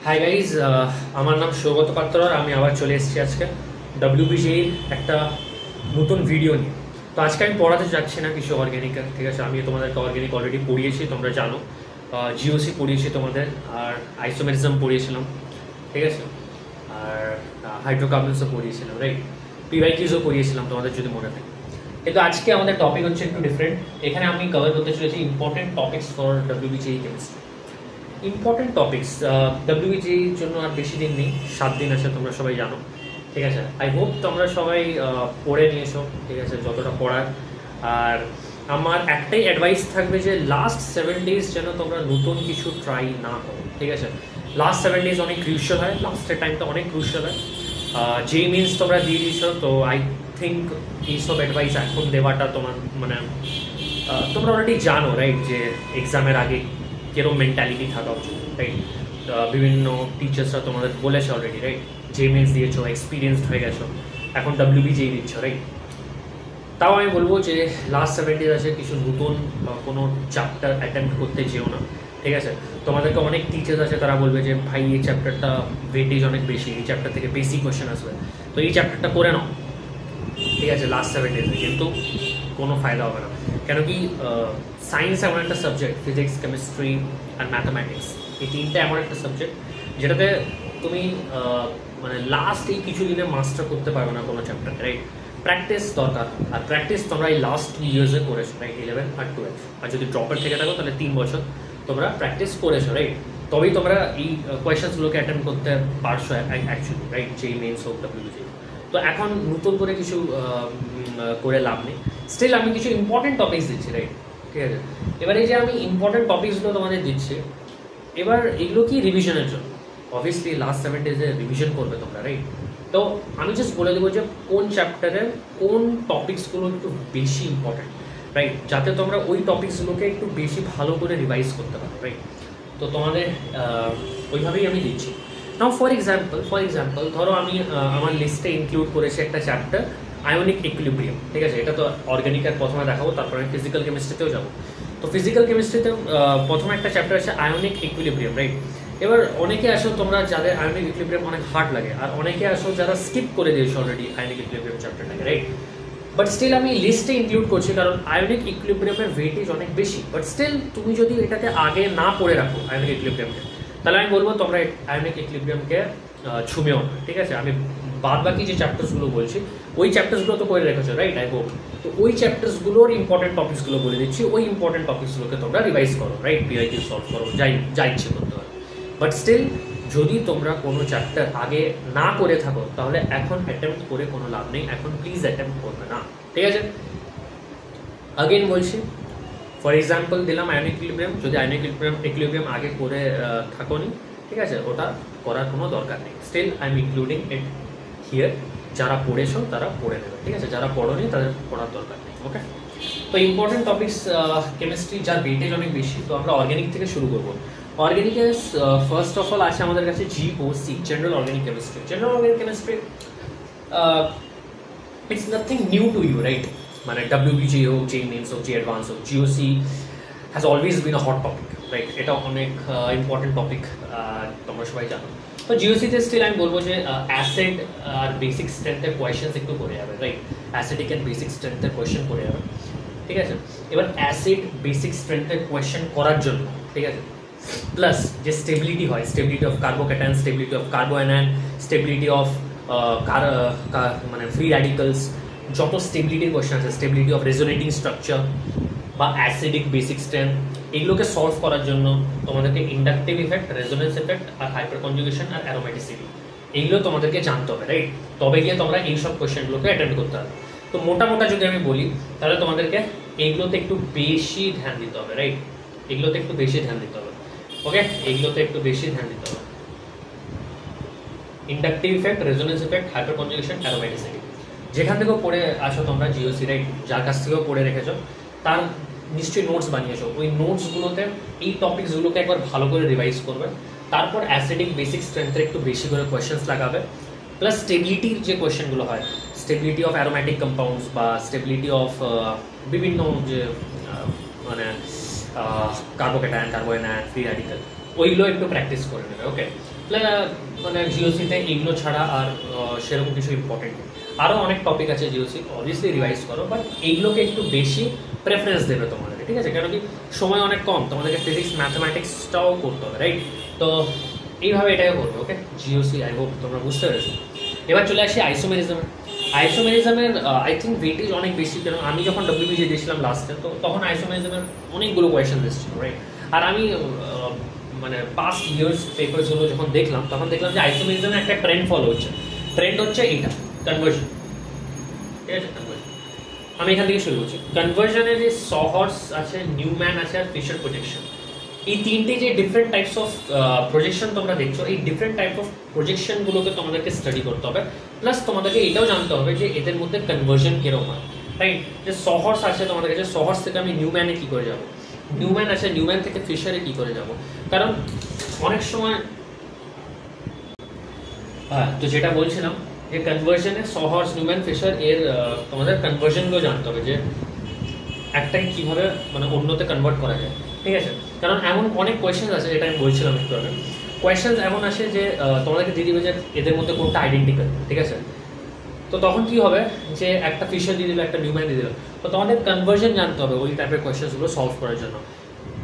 Hi guys, আমার নাম সৌগত পাত্র আর আমি আবার চলে এসেছি আজকে ডব্লিউবিজির একটা নতুন ভিডিও নিয়ে। তো আজকে আমি পড়াতে যাচ্ছি না কিছু অর্গ্যানিক, ঠিক আছে। আমি তোমাদেরকে অর্গ্যানিক অলরেডি পড়িয়েছি, তোমরা জানো। জিওসি পড়িয়েছি তোমাদের, আর আইসোমেরিজম পড়িয়েছিলাম, ঠিক আছে। আর হাইড্রোকার্বনসও পড়িয়েছিলাম, রাইট। পিওয়াইকিউজও পড়িয়েছিলাম তোমাদের যদি মনে থাকে। কিন্তু আজকে আমাদের টপিক হচ্ছে একটু ডিফারেন্ট। এখানে আমি কভার করতে চলেছি important topics for WBJEE chemistry. Important topics ডব্লিউবিজির জন্য আর বেশি দিন নেই, 7 দিন আছে, তোমরা সবাই জানো, ঠিক আছে। আই হোপ তোমরা সবাই পড়ে নিয়েছো, ঠিক আছে, যতটা পড়ার। আর আমার একটাই অ্যাডভাইস থাকবে যে লাস্ট 7 ডেজ যেন তোমরা নতুন কিছু ট্রাই না করো, ঠিক আছে। লাস্ট 7 ডেজ অনেক ক্রুশিয়াল হয়, লাস্টের টাইমটা অনেক ক্রুশিয়াল হয়। যেই মিনস তোমরা দিয়ে দিয়েছো, তো আই থিঙ্ক এইসব অ্যাডভাইস এখন দেওয়াটা তোমার মানে তোমরা অলরেডি জানো, রাইট, যে এক্সামের আগে কিরকম মেন্টালিটি থাকা উচিত, রাইট। বিভিন্ন টিচার্সরা তোমাদের বলেছে অলরেডি, রাইট। যে মেন্স দিয়েছো, এক্সপিরিয়েন্সড হয়ে গেছো, এখন ডব্লিউবিজি দিচ্ছ, রাইট। তাও আমি বলবো যে লাস্ট 7 ডেজ আছে, কিছু নতুন কোনো চ্যাপ্টার অ্যাটেম্প্ট করতে যেও না, ঠিক আছে। তোমাদেরকে অনেক টিচার্স আছে, তারা বলবে যে ভাই এই চ্যাপ্টারটা ওয়েটেজ অনেক বেশি, এই চ্যাপ্টার থেকে বেশি কোয়েশ্চেন আসবে, তো এই চ্যাপ্টারটা করে নাও, ঠিক আছে, লাস্ট 7 ডেজে। কিন্তু কোনো ফায়দা হবে না, কেন কি সায়েন্স এমন একটা সাবজেক্ট, ফিজিক্স, কেমিস্ট্রি আর ম্যাথামেটিক্স, এই তিনটা এমন একটা সাবজেক্ট যেটাতে তুমি মানে লাস্ট এই কিছু দিনে মাস্টার করতে পারবে না কোনো চ্যাপ্টারকে, রাইট। প্র্যাকটিস দরকার, আর প্র্যাকটিস তোমরা এই লাস্ট 2 ইয়ার্সে করেছো, রাইট, 11 আর 12। আর যদি ড্রপার থেকে থাকো তাহলে 3 বছর তোমরা প্র্যাকটিস করেছো, রাইট। তবেই তোমরা এই কোয়েশ্চেন্সগুলোকে অ্যাটেন্ড করতে পারছো অ্যাকচুয়ালি, রাইট, যেই মেইনস হোক ডব্লিউবিজি। তো এখন নতুন করে কিছু করে লাভ নেই। স্টিল আমি কিছু ইম্পর্টেন্ট টপিকস দিচ্ছি, রাইট, ঠিক আছে। এবার এই যে আমি ইম্পর্টেন্ট টপিকসগুলো তোমাদের দিচ্ছি, এবার এগুলো কি রিভিশনের জন্য, অবভিয়াসলি লাস্ট 7 ডেজে রিভিশন করবে তোমরা, রাইট। তো আমি জাস্ট বলে দেবো যে কোন চ্যাপ্টারের কোন টপিকসগুলো একটু বেশি ইম্পর্টেন্ট, রাইট, যাতে তোমরা ওই টপিকসগুলোকে একটু বেশি ভালো করে রিভাইজ করতে পারো, রাইট। তো তোমাদের ওইভাবেই আমি দিচ্ছি। নাও ফর এক্সাম্পল ধরো আমি আমার লিস্টে ইনক্লুড করেছি একটা চ্যাপ্টার আয়োনিক ইকুইলিব্রিয়াম, ঠিক আছে। এটা তো অর্গানিকের প্রথমে দেখাবো, তারপরে আমি ফিজিক্যাল কেমিস্ট্রিতেও যাবো। তো ফিজিক্যাল কেমিস্ট্রিতে প্রথমে একটা চ্যাপ্টার আছে আয়োনিক ইকুইলিব্রিয়াম, রাইট। এবার অনেকে আসো তোমরা যাদের আয়োনিক ইকুইলিব্রিয়াম অনেক হার্ড লাগে, আর অনেকে আসো যারা স্কিপ করে দিয়েছো অলরেডি আয়োনিক ইকুইলিব্রিয়াম চ্যাপ্টারটাকে, রাইট। বাট স্টিল আমি লিস্টে ইনক্লুড করছি কারণ আয়োনিক ইকুইলিব্রিয়ামের ওয়েটেজ অনেক বেশি। বাট স্টিল তুমি যদি এটাকে আগে না পড়ে রাখো আয়োনিক ইকুইলিব্রিয়ামকে, তাহলে আমি বলবো তোমরা আয়োনিক ইকুইলিব্রিয়ামকে ছুঁবেও না, ঠিক আছে। আমি বাদ বাকি যে চ্যাপ্টার্সগুলো বলছি ওই চ্যাপ্টার্সগুলো তো করে রেখেছো, রাইট, আই হোপ। তো ওই চ্যাপ্টার্সগুলোর ইম্পর্টেন্ট টপিকসগুলো বলে দিচ্ছি, ওই ইম্পর্টেন্ট টপিকসগুলোকে তোমরা রিভাইজ করো, রাইট, পিআইকিউ সলভ করো, যা ইচ্ছে করতে পারো। বাট স্টিল যদি তোমরা কোনো চ্যাপ্টার আগে না করে থাকো তাহলে এখন অ্যাটেম্প্ট করে কোনো লাভ নেই, এখন প্লিজ অ্যাটেম্প্ট করবে না, ঠিক আছে। আগেন বলছি, ফর এক্সাম্পল দিলাম আয়োনিক ইকুইলিব্রিয়াম, যদি আয়োনিক ইকুইলিব্রিয়াম আগে করে থাকোনি, ঠিক আছে, ওটা করার কোনো দরকার নেই। Still I am including it here. যারা পড়েছো তারা পড়ে নেবে, ঠিক আছে, যারা পড়োনি তাদের পড়ার দরকার নেই, ওকে। তো ইম্পর্টেন্ট টপিকস কেমিস্ট্রি যার ওয়েটেজ অনেক বেশি, তো আমরা অর্গানিক থেকে শুরু করবো। অর্গানিকে ফার্স্ট অফ অল আছে আমাদের কাছে GOC, general organic chemistry. General organic chemistry it's nothing new to you, right. মানে ডব্লিউবিজি হোক, জে মেন্স হোক, জে অ্যাডভান্স হোক, GOC has always been a hot topic, right. এটা অনেক ইম্পর্টেন্ট টপিক, তোমরা সবাই জানো। তো জিওসিতে স্টিল আমি বলবো যে অ্যাসিড আর বেসিক স্ট্রেংথের কোয়েশ্চেন্স একটু করে যাবে, রাইট। অ্যাসিডিক অ্যান্ড বেসিক স্ট্রেংথের কোয়েশ্চেন করে যাবে, ঠিক আছে। এবার অ্যাসিড বেসিক স্ট্রেংথের কোয়েশ্চেন করার জন্য, ঠিক আছে, প্লাস যে স্টেবিলিটি হয়, stability of carbocation, stability of carbanion, stability of মানে ফ্রি র্যাডিক্যালস, যত স্টেবিলিটির কোয়েশ্চেন আছে, স্টেবিলিটি অফ রেজোনেটিং স্ট্রাকচার বা অ্যাসিডিক বেসিক স্ট্রেংথ, এগুলোকে সলভ করার জন্য তোমাদেরকে ইন্ডাকটিভ ইফেক্ট, রেজোনেন্স ইফেক্ট আর হাইপার কনজুগেশন আর অ্যারোমেটিসিটি, এইগুলো তোমাদেরকে জানতে হবে, রাইট। তবে গিয়ে তোমরা এইসব কোয়েশ্চেনগুলোকে অ্যাটেন্ড করতে হবে। তো মোটা যদি আমি বলি তাহলে তোমাদেরকে এইগুলোতে একটু বেশি ধ্যান দিতে হবে, রাইট। এগুলোতে একটু বেশি ধ্যান দিতে হবে, ওকে, এইগুলোতে একটু বেশি ধ্যান দিতে হবে। Inductive effect, resonance effect, hyper conjugation, aromaticity, যেখান থেকেও পড়ে আসো তোমরা জিওসি, রাইট, যার কাছ থেকেও পড়ে রেখেছো তার নিশ্চয়ই নোটস বানিয়েছো। ওই নোটসগুলোতে এই টপিকসগুলোকে একবার ভালো করে রিভাইজ করবে। তারপর অ্যাসিডিক বেসিক স্ট্রেংথের একটু বেশি করে কোয়েশ্চেন্স লাগাবে, প্লাস স্টেবিলিটির যে কোয়েশ্চেনগুলো হয়, স্টেবিলিটি অফ অ্যারোম্যাটিক কম্পাউন্ডস বা স্টেবিলিটি অফ বিভিন্ন যে মানে কার্বোক্যাটায়ন, কার্বোঅ্যানায়ন, ফ্রি র্যাডিক্যাল, ওইগুলো একটু প্র্যাকটিস করে নেবে। ওকে, মানে জিওসিতে এইগুলো ছাড়া আর সেরকম কিছু ইম্পর্টেন্ট নেই। আরও অনেক টপিক আছে জিওসি, অবভিয়াসলি রিভাইজ করো, বাট এইগুলোকে একটু বেশি প্রেফারেন্স দেবে তোমাদেরকে, ঠিক আছে? কেন কি সময় অনেক কম, তোমাদেরকে ফিজিক্স ম্যাথামেটিক্সটাও করতে হবে, রাইট? তো এইভাবে এটাই করবে। ওকে, জিওসি আই হোপ তোমরা বুঝতে পেরেছো। এবার চলে আসি আইসোমেরিজমে। আইসোমেরিজমের আই থিঙ্ক ওয়েটেজ অনেক বেশি, কারণ আমি যখন ডব্লিউবিজি দিয়েছিলাম লাস্টে, তো তখন আইসোমেরিজমের অনেকগুলো কোয়েশ্চেন এসেছিল, রাইট? আর আমি মানে পাস্ট ইয়ার্স পেপারসগুলো যখন দেখলাম, তখন দেখলাম যে আইসোমেরিজমে একটা ট্রেন্ড ফলো হচ্ছে। ট্রেন্ড হচ্ছে এইটা, কনভার্সন, ঠিক আছে? কনভার্সন আমি এখান থেকে শুরু করছি। কনভার্সনে যে সহর্স আছে, নিউম্যান আছে, আর ফিশার প্রজেকশন, এই তিনটে যে ডিফারেন্ট টাইপস অফ প্রজেকশন তোমরা দেখছো, এই ডিফারেন্ট টাইপ অফ প্রজেকশনগুলোকে তোমাদেরকে স্টাডি করতে হবে। প্লাস তোমাদেরকে এটাও জানতে হবে যে এদের মধ্যে কনভার্সন কিরকম হয়, রাইট? যে সহর্স আছে তোমাদের কাছে, সহর্স থেকে আমি নিউম্যানে কী করে যাবো, নিউম্যান আছে, নিউম্যান থেকে ফিশারে কী করে যাব। কারণ অনেক সময় তো যেটা বলছিলাম যে কনভার্সনে সহর্স, নিউম্যান, ফিশার, এর তোমাদের কনভার্সনগুলো জানতে হবে যে একটাকে কীভাবে মানে অন্যতে কনভার্ট করা যায়, ঠিক আছে? কারণ এমন অনেক কোয়েশ্চেন আছে, যেটা আমি বলছিলাম একটু আগে, কোয়েশ্চেন এমন আসে যে তোমাদেরকে দিয়ে দিবে যে এদের মধ্যে কোনটা আইডেন্টিক্যাল, ঠিক আছে? তো তখন কি হবে যে একটা ফিশার দিয়ে দিল, একটা নিউম্যান দিয়ে দিল, তো তোমাদের কনভার্সন জানতে হবে ওই টাইপের কোয়েশ্চেনগুলো সলভ করার জন্য।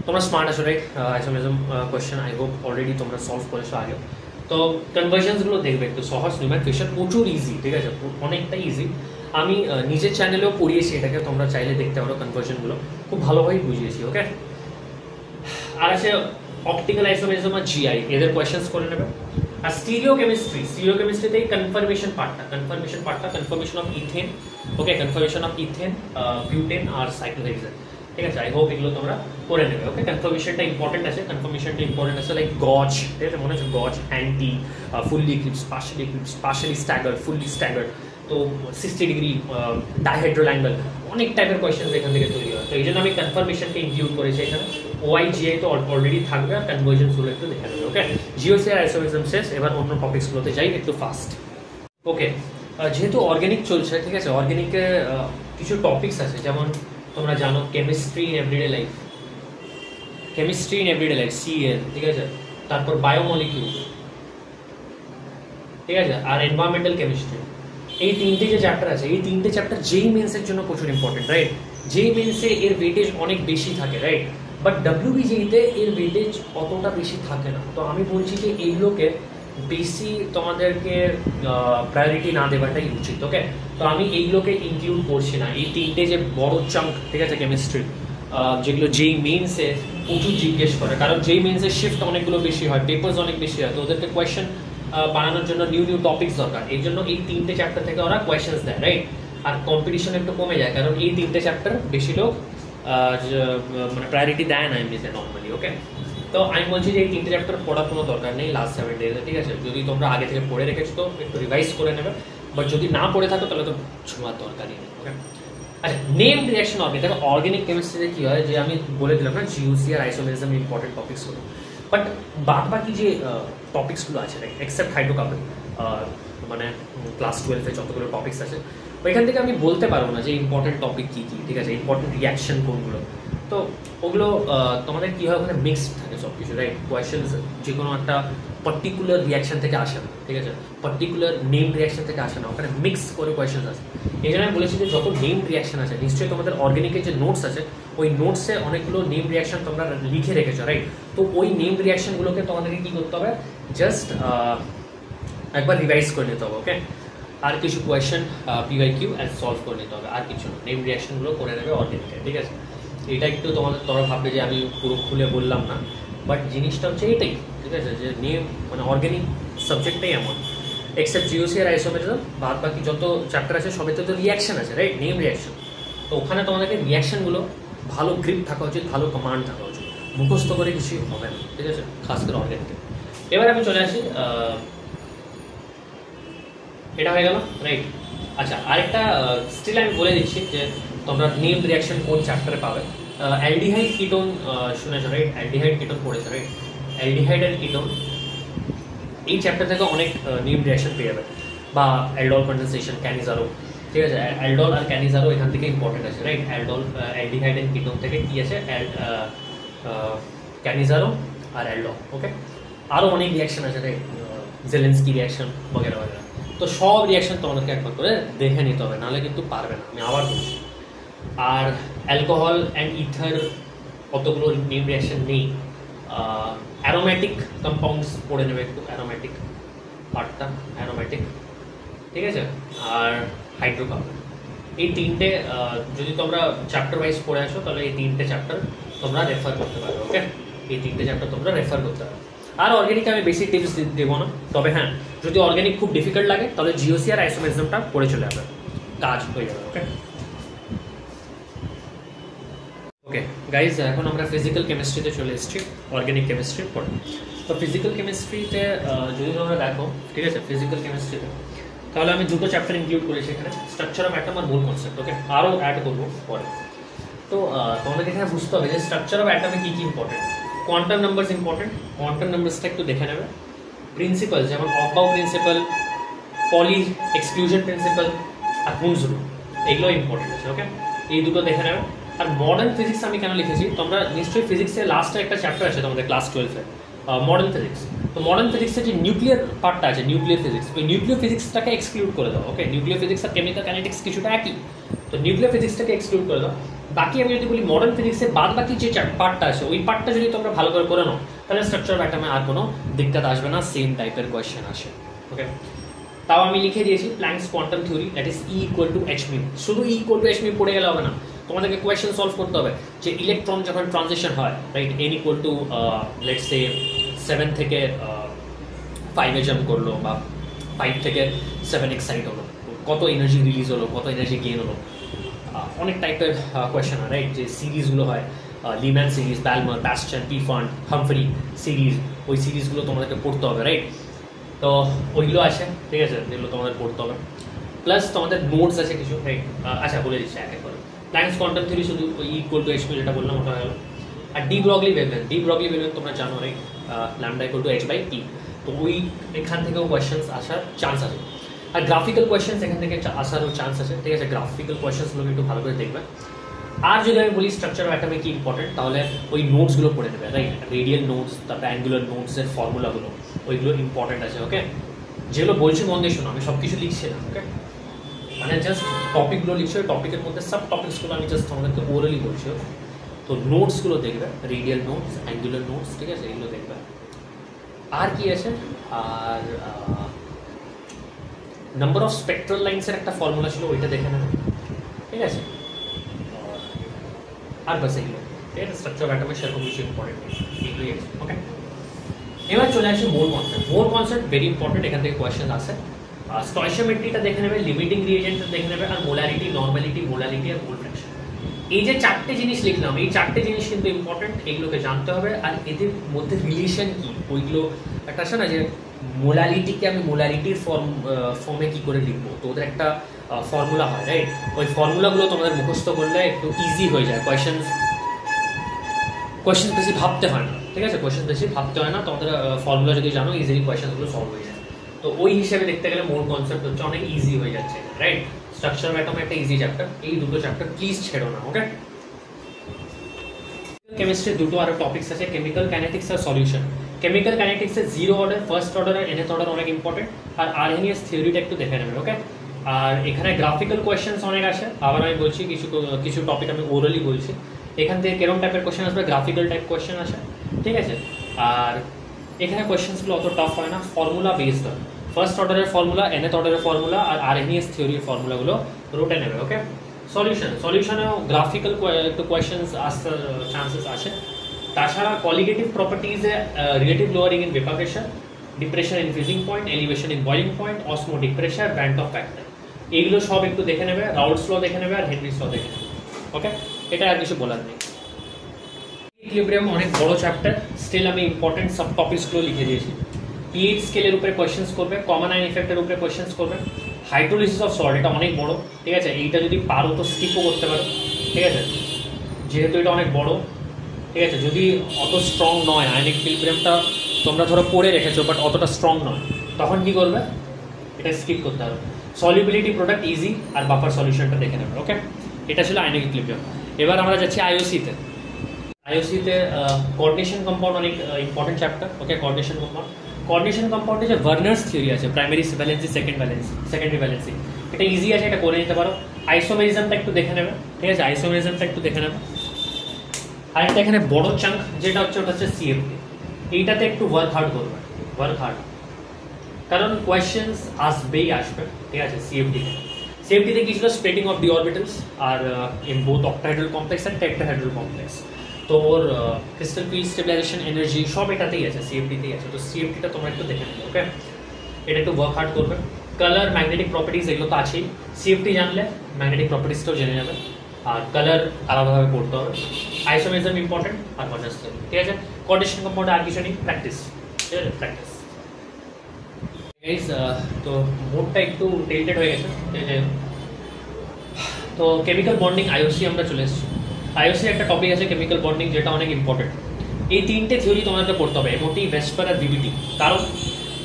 তোমরা স্মার্ট আছো, right? Isomerism question I hope already তোমরা সলভ করেছো আগে। তো কনভার্সনসগুলো দেখবে একটু, সহজ, নিউম্যান, ফিশার প্রচুর ইজি, ঠিক আছে? অনেকটাই ইজি। আমি নিজের চ্যানেলেও পড়িয়েছি এটাকে, তোমরা চাইলে দেখতে পারো। কনভার্সনগুলো খুব ভালোভাবেই বুঝিয়েছি। ওকে, আর আছে অপটিক্যাল আইসোমেরিজম আর জিআই, এদের কোয়েশ্চেন্স করে নেবে। আর স্টিরিও কেমিস্ট্রিতেই কনফার্মেশন পার্টটা, conformation of ethane, okay, conformation of ethane, butane আর সাইক্লোহেক্সেন, ঠিক আছে? আই হোপ এগুলো তোমরা করে নেবে। ওকে, কনফার্মেশনটা ইম্পর্টেন্ট আছে, লাইক গজ, ঠিক আছে? মনে হচ্ছে gauche, anti, fully eclipsed, partially staggered, fully staggered, তো 60 ডিগ্রি, ডাইহেড্রাল অ্যাঙ্গেল, অনেক টাইপের কোয়েশ্চেন এখান থেকে তৈরি হয়। তো এই জন্য আমি কনফার্মেশনকে ইনক্লুড করেছি এখানে। OIGI তো অলরেডি থাকবে, আর কনভার্জেন্সগুলো একটু দেখে নেবে। ওকে, জিওসি আর আইসোমেরিজম শেষ, এবার অন্য টপিক্সগুলোতে যাই একটু ফাস্ট। ওকে, যেহেতু অর্গ্যানিক চলছে, ঠিক আছে? অর্গ্যানিকে কিছু টপিক্স আছে, যেমন তোমরা জানো chemistry in everyday life, CL, ঠিক আছে? তারপর বায়োমলিকিউল, ঠিক আছে? আর এনভায়রনমেন্টাল কেমিস্ট্রি। এই তিনটে যে চ্যাপ্টার আছে, এই তিনটে চ্যাপ্টার যেই মেন্সের জন্য প্রচুর ইম্পর্টেন্ট, রাইট? যেই মেন্সে এর ওয়েটেজ অনেক বেশি থাকে, রাইট? বাট WBJতে এর ওয়েটেজ অতটা বেশি থাকে না। তো আমি বলছি যে এইগুলোকে বেশি তোমাদেরকে প্রায়োরিটি না দেওয়াটাই উচিত। ওকে, তো আমি এইগুলোকে ইনক্লুড করছি না, এই তিনটে যে বড় চাঙ্ক, ঠিক আছে, কেমিস্ট্রি, যেগুলো যেই মেন্সে প্রচুর জিজ্ঞেস করে, কারণ যেই মেন্সের শিফট অনেকগুলো বেশি হয়, পেপার্স অনেক বেশি হয়, তো ওদেরকে কোয়েশ্চেন বানানোর জন্য নিউ টপিক্স দরকার। এই জন্য এই তিনটে চ্যাপ্টার থেকে ওরা কোয়েশ্চেন্স দেয়, রাইট? আর কম্পিটিশন একটু কমে যায়, কারণ এই তিনটে চ্যাপ্টার বেশি লোক মানে প্রায়োরিটি দেয় না এমনিতে নর্মালি। ওকে, তো আমি বলছি যে এই তিনটে চ্যাপ্টার পড়ার কোনো দরকার নেই লাস্ট 7 ডেজে, ঠিক আছে? যদি তোমরা আগে থেকে পড়ে রেখেছো তো একটু রিভাইজ করে নেবে, বাট যদি না পড়ে থাকো তাহলে তো ছোঁয়ার দরকারই নেই। ওকে, আচ্ছা, নেম রিঅ্যাকশন অর্গানিক, দেখো অর্গানিক কেমিস্ট্রিতে কী হয় যে আমি বলে দিলাম না, জিওসি আর আইসোমেরিজম ইম্পর্টেন্ট টপিক্সগুলো, বাট বাদ বাকি যে টপিক্সগুলো আছে, রাইট, এক্সেপ্ট হাইড্রোকার্বন, মানে ক্লাস 12-এ যতগুলো টপিক্স আছে, ওইখান থেকে আমি বলতে পারবো না যে ইম্পর্টেন্ট টপিক কী কী, ঠিক আছে? ইম্পর্টেন্ট রিয়াকশন কোনগুলো, তো ওগুলো তোমাদের কী হয়, ওখানে মিক্সড থাকে সব কিছু, রাইট? কোয়েশ্চেন্স যে কোনো একটা পার্টিকুলার রিয়াকশন থেকে আসে না, ঠিক আছে? পার্টিকুলার নেম রিয়াকশন থেকে আসে না, ওখানে মিক্স করে কোয়েশ্চেন্স আছে। এই জন্য আমি বলেছি যে যত নেম রিয়াকশন আছে, নিশ্চয়ই তোমাদের অর্গানিকের যে নোটস আছে, ওই নোটসে অনেকগুলো নেম রিয়াকশন তোমরা লিখে রেখেছো, রাইট? তো ওই নেম রিয়াকশনগুলোকে তোমাদেরকে কী করতে হবে, জাস্ট একবার রিভাইজ করে নিতে হবে। ওকে, আর কিছু কোয়েশ্চেন PYQ অ্যান্ড সলভ করে নিতে হবে, আর কিছু না। নেম রিয়াকশনগুলো করে নেবে অর্গানিকে, ঠিক আছে? এটা একটু তোমরা ভাববে যে আমি পুরো খুলে বললাম না, বাট জিনিসটা হচ্ছে এটাই, ঠিক আছে? যে নেম মানে অর্গানিক সাবজেক্টটাই এমন, এক্সেপ্ট জিওসি আর আইসোমেরিজম, বাদ বাকি যত চ্যাপ্টার আছে সবেতে তো রিয়াকশন আছে, রাইট? নেম রিয়াকশন, তো ওখানে তোমাদেরকে রিয়াকশনগুলো ভালো গ্রিপ থাকা উচিত, ভালো কমান্ড থাকা উচিত, মুখস্থ করে কিছুই হবে না, ঠিক আছে? খাস করে অর্গানিকে। এবার আমি চলে আসি, এটা হয়ে গেল, রাইট? আচ্ছা, আরেকটা স্টিল আমি বলে দিচ্ছি যে তোমরা নেম রিয়াকশন কোন চ্যাপ্টারে পাবে। অ্যালডিহাইড কিটোন শুনেছো, রাইট? অ্যালডিহাইড কিটোন পড়েছো, রাইট? অ্যালডিহাইড অ্যান্ড কিটোন এই চ্যাপ্টার থেকে অনেক নেম রিয়াকশন পেয়ে যাবে, বা অ্যালডল কন্ডেনসেশন, ক্যানিজারো, ঠিক আছে? অ্যালডল আর ক্যানিজারো এখান থেকে ইম্পর্টেন্ট আছে, রাইট? অ্যালডিহাইড অ্যান্ড কিটোন থেকে কী আছে, ক্যানিজারো আর অ্যালডো, ওকে। আরও অনেক রিয়াকশন আছে রে, জেলেন্সকি রিয়াকশন বগেরা বগেরা। তো সব রিয়াকশন তোমাদেরকে একবার করে দেখে নিতে হবে, নাহলে কিন্তু পারবে না, আমি আবার বলছি। আর অ্যালকোহল অ্যান্ড ইথার অতগুলো নিউ রিয়াকশন নেই। অ্যারোম্যাটিক কম্পাউন্ডস পড়ে নেবে একটু, অ্যারোম্যাটিক পার্টটা, অ্যারোম্যাটিক, ঠিক আছে। আর হাইড্রোকার্বন, এই তিনটে যদি তোমরা চ্যাপ্টার ওয়াইজ পড়ে আসো তাহলে এই তিনটে চ্যাপ্টার তোমরা রেফার করতে পারো, ওকে। এই তিনটে চ্যাপ্টার তোমরা রেফার করতে পারো। আর অর্গ্যানিকে আমি বেশি টিপস দেবো না, তবে হ্যাঁ যদি অর্গ্যানিক খুব ডিফিকাল্ট লাগে তাহলে জিওসি আর আইসোমেরিজমটা পড়ে চলে যাবে, কাজ হয়ে যাবে, ওকে। ওকে গাইজ, এখন আমরা ফিজিক্যাল কেমিস্ট্রিতে চলে এসেছি, অর্গ্যানিক কেমিস্ট্রির পরে। তো ফিজিক্যাল কেমিস্ট্রিতে যদি তোমরা দেখো, ঠিক আছে, ফিজিক্যাল কেমিস্ট্রিতে তাহলে আমি দুটো চ্যাপ্টার ইনক্লুড করেছি এখানে, স্ট্রাকচার অফ অ্যাটম আর মোল কনসেপ্ট, ওকে। আরও অ্যাড করবো পরে। তো তোমাদেরকে এখানে বুঝতে হবে যে স্ট্রাকচার অফ অ্যাটমে কী কী important. Quantum numbers important, quantum নাম্বারসটা একটু দেখে নেবে। প্রিন্সিপাল যেমন aufbau principle, Pauli exclusion principle আর কুনস রুল, এগুলো ইম্পর্টেন্ট আছে, ওকে। এই দুটো দেখে নেবে। আর মডার্ন ফিজিক্স আমি কেন লিখেছি, তোমরা নিশ্চয়ই ফিজিক্সের লাস্টে একটা চ্যাপ্টার আছে তোমাদের ক্লাস 12-এ, মডার্ন ফিজিক্স। তো মডার্ন ফিজিক্সের যে নিউক্লিয়ার পার্টটা আছে, নিউক্লিয়ার ফিজিক্স, ওই নিউক্লিয়ার ফিজিক্সটাকে এক্সক্লুড করে দাও, ওকে। নিউক্লিয়ার ফিজিক্স আর কেমিক্যাল কাইনেটিক্স কিছুটা একই, তো নিউক্লিয়ার ফিজিক্সটাকে এক্সক্লুড করে দাও। বাকি আমি যদি বলি মডার্ন ফিজিক্সের বাদ বাকি যে পার্টটা আছে, ওই পার্টটা যদি তোমরা ভালো করে নাও তাহলে স্ট্রাকচার অফ অ্যাটমে আর কোনো দিক্কত আসবে না, সেম টাইপের কোয়েশ্চেন আসে, ওকে। তাও আমি লিখে দিয়েছি Planck's quantum theory, that is E equal to H mu. শুধু E equal to H mu পড়ে গেলে হবে না, তোমাদেরকে কোয়েশ্চেন সলভ করতে হবে যে ইলেকট্রন যখন ট্রানজিশন হয়, right, N equal to let's say 7 থেকে 5-এ জাম্প করলো, বা 5 থেকে 7 এক্সাইট হলো, কত এনার্জি রিলিজ হলো, কত এনার্জি গেইন হলো, অনেক টাইপের কোয়েশ্চেন হয়, রাইট। যে সিরিজগুলো হয়, লিম্যান সিরিজ, ব্যালমার, ব্যাস্টান, পিফান্ড, হামফ্রি সিরিজ, ওই সিরিজগুলো তোমাদেরকে পড়তে হবে, রাইট। তো ওইগুলো আছে, ঠিক আছে, যেগুলো তোমাদের পড়তে হবে। প্লাস তোমাদের নোটস আছে কিছু, রাইট। আচ্ছা বলে দিচ্ছি এক এক করে। প্ল্যাঙ্কস কোয়ান্টাম থিওরি শুধু ইকুয়াল টু এইচ মিউ যেটা বললাম ওটা হলো। আর de Broglie wavelength, de Broglie wavelength তোমরা জানো, right, lambda equal to h/p। তো ওই এখান থেকেও কোয়েশ্চেন্স আসার চান্স আছে। আর গ্রাফিক্যাল কোয়েশ্চেন্স এখান থেকে আসারও চান্স আছে, ঠিক আছে। গ্রাফিক্যাল কোয়েশ্চেন্সগুলো একটু ভালো করে দেখবে। আর যদি আমি বলি স্ট্রাকচার অফ অ্যাটমে কি ইম্পর্টেন্ট, তাহলে ওই নোটসগুলো পড়ে নেবে, রাইট। রেডিয়াল নোটস, তারপর অ্যাঙ্গুলার নোটসের ফর্মুলাগুলো, ওইগুলো ইম্পর্টেন্ট আছে, ওকে। যেগুলো বলছি মন দিয়ে শোনো, আমি সব কিছু লিখছি না, ওকে। মানে জাস্ট টপিকগুলো লিখছি, ওই টপিকের মধ্যে সব টপিক্সগুলো আমি জাস্ট আমাদেরকে ওরালি বলছি, ওকে। তো নোটসগুলো দেখবে, রেডিয়াল নোটস, অ্যাঙ্গুলার নোটস, ঠিক আছে, এগুলো দেখবে। আর কি আছে, আর নাম্বার অফ স্পেকট্রাল লাইন্সের একটা ফর্মুলা ছিল, ওইটা দেখে নেবে, ঠিক আছে। আর বাস এগুলো, ঠিক আছে। স্ট্রাকচার অফ অ্যাটমের সেরকম কিছু ইম্পর্টেন্ট এগুলোই আছে, ওকে। এবার চলে আসি মোল কনসেপ্ট। মোল কনসেপ্ট ভেরি ইম্পর্টেন্ট, এখান থেকে কোয়েশ্চেন আসে। স্টয়চিওমেট্রিটা দেখে নেবে, লিমিটিং রিয়েজেন্টটা দেখে নেবে, আর মোলারিটি, নর্মালিটি, মোলারিটি আর মোল ফ্র্যাকশন। এই যে চারটে জিনিস লিখলাম, এই চারটে জিনিস কিন্তু ইম্পর্টেন্ট, এগুলোকে জানতে হবে। আর এদের মধ্যে রিলেশন কি, ওইগুলো একটা আছে না, যে মোলারিটিকে আমি মোলারিটির ফর্মে কি করে লিখবো, তো ওদের একটা ফর্মুলা হয়, রাইট। ওই ফর্মুলাগুলো তোমাদের মুখস্থ করলে একটু ইজি হয়ে যায়, কোয়েশ্চেন বেশি ভাবতে হয় না, ঠিক আছে। কোয়েশ্চেন বেশি ভাবতে হয় না, তোমাদের ফর্মুলা যদি জানো ইজিলি কোয়েশ্চেনগুলো সলভ হয়ে যায়। তো ওই হিসেবে দেখতে গেলে মোল কনসেপ্ট হচ্ছে অনেক ইজি হয়ে যাচ্ছে, রাইট। স্ট্রাকচার অফ অ্যাটম একটা ইজি চ্যাপ্টার, এই দুটো চ্যাপ্টার প্লিজ ছেড়ো না, ওকে। কেমিস্ট্রির দুটো আরো টপিকস আছে, কেমিক্যাল কাইনেটিক্স আর সলিউশন। কেমিক্যাল কাইনেটিক্সের জিরো অর্ডার, ফার্স্ট অর্ডার আর nth অর্ডার অনেক ইম্পর্টেন্ট। আর আরএনএস থিওরিটা একটু দেখে নেবে, ওকে। আর এখানে গ্রাফিক্যাল কোয়েশ্চেন্স অনেক আসে, আবার আমি বলছি কিছু টপিক আমি ওরালি বলছি, এখান থেকে কেরম টাইপের কোয়েশ্চেন আসবে, গ্রাফিক্যাল টাইপ কোয়েশ্চেন আসে, ঠিক আছে। আর এখানে কোয়েশ্চেন্সগুলো অত টাফ হয় না, ফর্মুলা বেসড হয়। ফার্স্ট অর্ডারের ফর্মুলা, nth অর্ডারের ফর্মুলা আর আরএনএস থিওরির ফর্মুলাগুলো রোটে নেবে, ওকে। সলিউশনেও গ্রাফিক্যাল একটু কোয়েশ্চেন্স আসার চান্সেস আছে। তাছাড়া qualitative প্রপার্টিজে relative lowering in vapour pressure, depression in freezing point, elevation in boiling point, osmotic pressure, band of factor, এইগুলো সব একটু দেখে নেবে। রাউলস ল দেখে নেবে আর হেনরিস ল দেখে নেবে, ওকে। এটা আর কিছু বলার নেই। ইকুইলিব্রিয়াম অনেক বড় চ্যাপ্টার, স্টিল আমি ইম্পর্টেন্ট সব টপিকসগুলো লিখে দিয়েছি। পিএইচ স্কেলের উপরে কোয়েশ্চেন্স করবে, কমন আয়ন ইফেক্টের উপরে কোয়েশ্চেন্স করবে, হাইড্রোলিসিস অফ সল্ট, এটা অনেক বড়, ঠিক আছে। এইটা যদি পারো তো স্কিপও করতে পারো, ঠিক আছে, যেহেতু এটা অনেক বড়, ঠিক আছে। যদি অত স্ট্রং নয় আয়নিক ইকুইলিব্রিয়ামটা, তোমরা ধরো পড়ে রেখেছো বাট অতটা স্ট্রং নয়, তখন কি করবে, এটা স্কিপ করতে হবে। সলিউবিলিটি প্রোডাক্ট ইজি, আর বাফার সলিউশনটা দেখে নেবে, ওকে। এটা ছিল আয়নিক ইকুইলিব্রিয়াম। এবার আমরা যাচ্ছি আইওসিতে। আইওসিতে কোঅর্ডিনেশন কম্পাউন্ড অনেক ইম্পর্টেন্ট চ্যাপ্টার। ওকে, কোঅর্ডিনেশন কম্পাউন্ডে যে ভার্নার্স থিওরি আছে, প্রাইমারি ভ্যালেন্সি, সেকেন্ডারি ভ্যালেন্সি, এটা ইজি আছে, এটা করে নিতে পারো। আইসোমেরিজমটা একটু দেখে নেবে, ঠিক আছে, আইসোমেরিজমটা একটু দেখে নেবে। আরেকটা এখানে বড় চাঙ্ক যেটা হচ্ছে ওটা হচ্ছে সিএফটি, এইটাতে একটু ওয়ার্ক হার্ড করবে, কারণ কোয়েশ্চেন্স আসবে, ঠিক আছে। সিএফটিতে কি ছিল, স্প্লিটিং অফ ডি অরবিটালস আর in both octahedral complex and tetrahedral complex. তো ওর ক্রিস্টাল ফিল্ড স্টেবিলাইজেশন, এনার্জি সব এটাতেই আছে, সিএফটিতেই আছে। তো সিএফটিটা তোমরা একটু দেখে নেবে। ওকে, এটা একটু ওয়ার্ক হার্ড করবে। কালার, ম্যাগনেটিক প্রপার্টিজ এগুলো তো আছেই, সিএফটি জানলে ম্যাগনেটিক প্রপার্টিজটাও জেনে যাবে। আর কালার আলাদাভাবে পড়তে হবে। আইসোমেরিজম ইম্পর্টেন্ট আর ভার্নার্স থিওরি, ঠিক আছে। কোঅর্ডিনেশন কম্পাউন্ডে আর কিছু নেই, প্র্যাকটিস, ঠিক আছে, প্র্যাকটিস। তো মোডটা একটু টেল্টেড হয়ে গেছে, ঠিক আছে। তো কেমিক্যাল বন্ডিং আইওসি আমরা চলে এসেছি। আইওসি একটা টপিক আছে কেমিক্যাল বন্ডিং, যেটা অনেক ইম্পর্টেন্ট। এই তিনটে থিওরি তোমাদেরকে পড়তে হবে, এমওটি, ভেসপার আর ভিভিটি। কারণ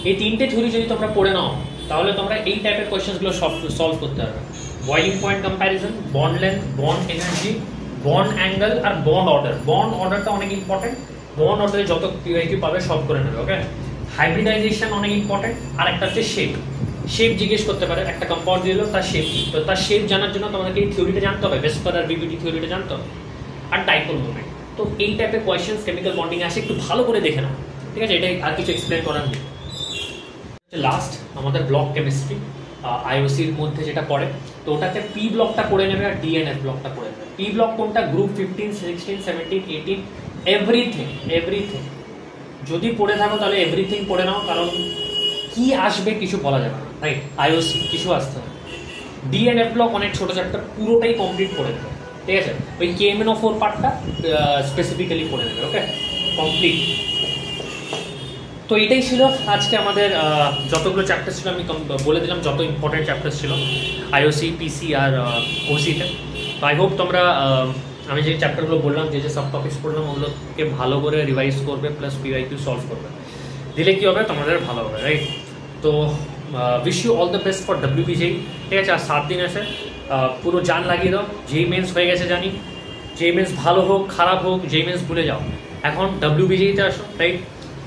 এই তিনটে থিওরি যদি তোমরা পড়ে নাও, তাহলে তোমরা এই টাইপের কোয়েশ্চেনগুলো সলভ করতে পারবে। Boiling point comparison, bond length, bond energy, bond angle আর বন্ড অর্ডার। বন্ড অর্ডারটা অনেক ইম্পর্টেন্ট, বন্ড অর্ডারে যত পিওআইকিউ পাবে সব করে নেবে। ওকে, হাইব্রিডাইজেশন অনেক ইম্পর্টেন্ট। আর একটা হচ্ছে শেপ জিজ্ঞেস করতে পারে, একটা কম্পাউন্ড দিল তার শেপ কি, তো তার শেপ জানার জন্য তোমাদেরকে এই থিওরিটা জানতে হবে, ভেসপার আর ভিভিটি থিওরিটা জানতে হবে। আর ডাইপোল মোমেন্ট। তো এই টাইপের কোয়েশ্চেন্স কেমিক্যাল বন্ডিং আসে, একটু ভালো করে দেখে নাও, ঠিক আছে। এটাই, আর কিছু এক্সপ্লেন করার নেই। লাস্ট আমাদের ব্লক কেমিস্ট্রি আইওসির মধ্যে যেটা পড়ে, তো ওটাতে পি ব্লকটা পড়ে নেবে আর ডিএনএফ ব্লকটা পড়ে নেবে। পি ব্লক কোনটা, গ্রুপ 15, 16, 17, 18, এভরিথিং। যদি পড়ে থাকো তাহলে এভরিথিং পড়ে নাও, কারণ কি আসবে কিছু বলা যাবে না, রাইট। আইওসি কিছু আসতে হবে। ডিএনএফ ব্লক অনেক ছোট চ্যাপ্টার, পুরোটাই কমপ্লিট করে নেবে, ঠিক আছে। ওই KMnO4 পার্টটা স্পেসিফিক্যালি পড়ে নেবে। ওকে, কমপ্লিট। তো এটাই ছিল আজকে আমাদের যতগুলো চ্যাপ্টার ছিল, আমি বলে দিলাম যত ইম্পর্টেন্ট চ্যাপ্টার ছিল আইওসি, পিসি আর ওসিতে। তো আই হোপ তোমরা আমি যে চ্যাপ্টারগুলো বললাম, যে সাব টপিক্স পড়লাম, ওগুলোকে ভালো করে রিভাইজ করবে, প্লাস পিওআইকিউ সলভ করবে। দিলে কী হবে, তোমাদের ভালো হবে, রাইট। তো wish you all the best for WBJEE, ঠিক আছে। আর 7 দিন আছে, পুরো জান লাগিয়ে দাও। যেই মেন্স হয়ে গেছে জানি, যেই মেন্স ভালো হোক খারাপ হোক, যেই মেন্স ভুলে যাও, এখন WBJEE-তে আসো, রাইট।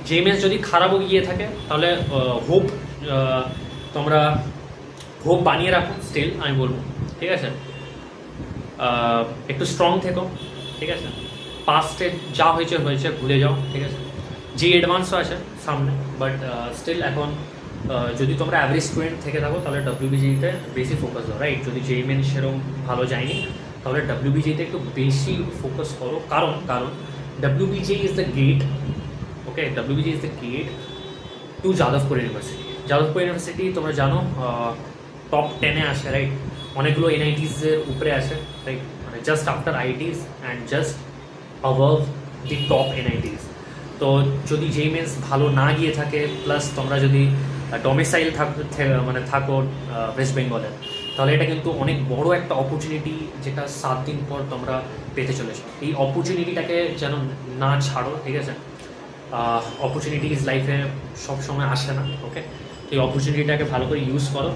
যেই মেন্স যদি খারাপও গিয়ে থাকে, তাহলে তোমরা হোপ বানিয়ে রাখো, স্টিল আমি বলবো, ঠিক আছে। একটু স্ট্রং থেকো, ঠিক আছে। পাস্টে যা হয়েছে ভুলে যাও, ঠিক আছে। যে অ্যাডভান্সও আছে সামনে, বাট স্টিল এখন যদি তোমরা অ্যাভারেজ স্টুডেন্ট থেকে থাকো, তাহলে WBJEE-তে বেশি ফোকাস দাও, রাইট। যদি যেই মেন সেরকম ভালো যায়নি, তাহলে WBJEE-তে একটু বেশি ফোকাস করো, কারণ WBJEE is the gate. Okay, WBJEE is the gate to Jadavpur university. Jadavpur university তোমরা জানো টপ 10-এ আসে, রাইট। অনেকগুলো NITs-এর উপরে আসে, রাইট, মানে just after IITs and just above the top NITs। তো যদি যেই মেন্স ভালো না গিয়ে থাকে, প্লাস তোমরা যদি ডোমিসাইল থাকো ওয়েস্ট বেঙ্গলে, তাহলে এটা কিন্তু অনেক বড় একটা অপরচুনিটি, যেটা 7 দিন পর তোমরা পেতে চলেছো। এই অপরচুনিটিটাকে যেন না ছাড়ো, ঠিক আছে। অপরচুনিটিজ লাইফে সবসময় আসে না, ওকে। তো এই অপরচুনিটিটাকে ভালো করে ইউজ করো।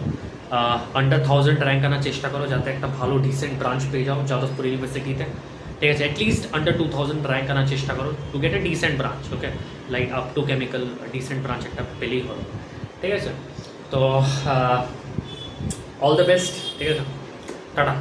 আন্ডার 1000 র্যাঙ্ক আনার চেষ্টা করো, যাতে একটা ভালো ডিসেন্ট ব্রাঞ্চ পেয়ে যাও যাদবপুর ইউনিভার্সিটিতে, ঠিক আছে। অ্যাটলিস্ট আন্ডার 2000 র্যাঙ্ক আনার চেষ্টা করো to get a decent branch, okay. Like up to chemical decent branch একটা পেলেই হলো, ঠিক আছে। তো অল দ্য বেস্ট, ঠিক আছে, টাটা।